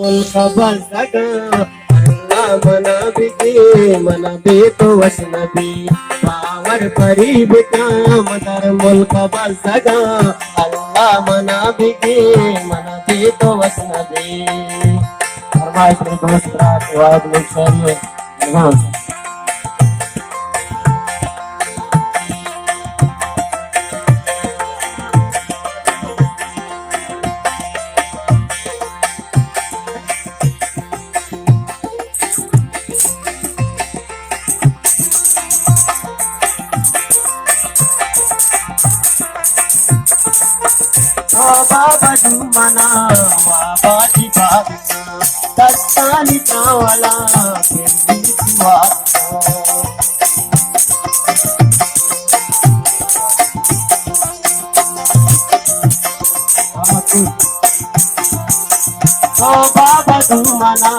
मुल्क बसगा अल्लाह मना बिकी मन बेतो वसनबी पावर परीब काम दर मुल्क बसगा अल्लाह मना बिकी मन बेतो वसनबी फरमाइश में दोस्त रात वाद में शरीय इमाम बाबा मना बाबाजी बाबा दस्तानी चावला बाबा मना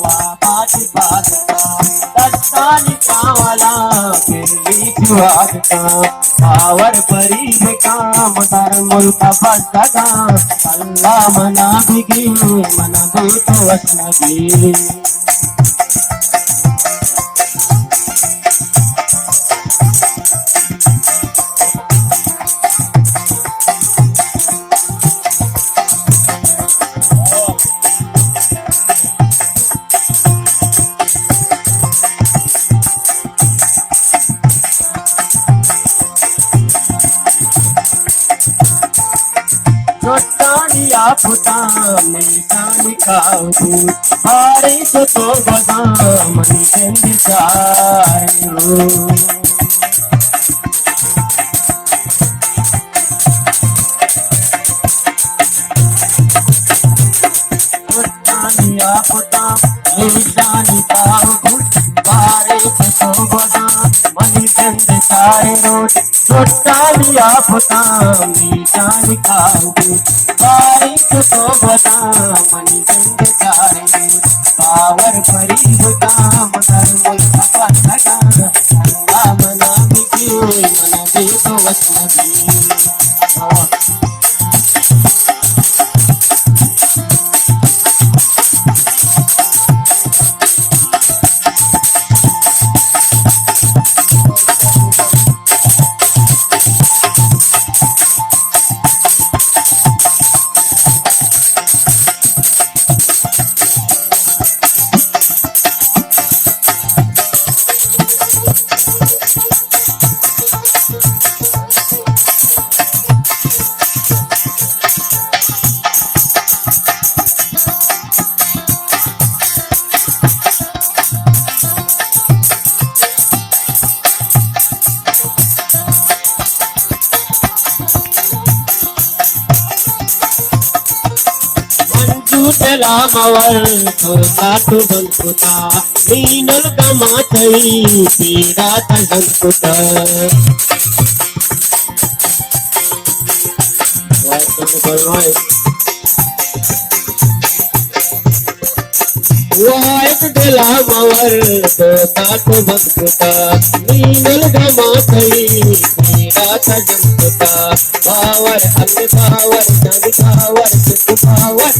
बाबाजी बाबा दस्तानी चावला पावर परीब काम दर मुल्क बसगा अल्लाह मना बिगी मन बेतो वसनबी चोटानिया फुटाम निशानी काबू बारिश तो बदाम निजंद चारो चोटानिया फुटाम निशानी काबू बारिश तो बदाम निजंद चारो चोटानिया फुटाम निशानी काबू बारिश तो बदाम निजंद चारो पावर परीब काम दर मुल्क बसगा अल्लाह मना बिकी मन बेतो वसनबी रामवर तो साधु बंकुता नीनल गमाचई पीड़ा तंकुता वाइट दिला मवर तो साधु बंकुता नीनल गमाचई पीड़ा तंकुता पावर अग्नि पावर जन पावर चित पावर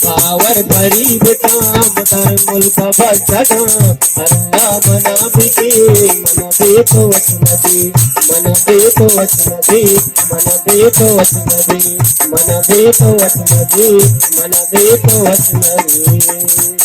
पावर परीब काम दर मुल्क बसगा अल्लाह मना बिकी मन बेतो वसनबी मन बेतो वसनबी मन बेतो वसनबी मन बेतो वसनबी मन बेतो वसनबी।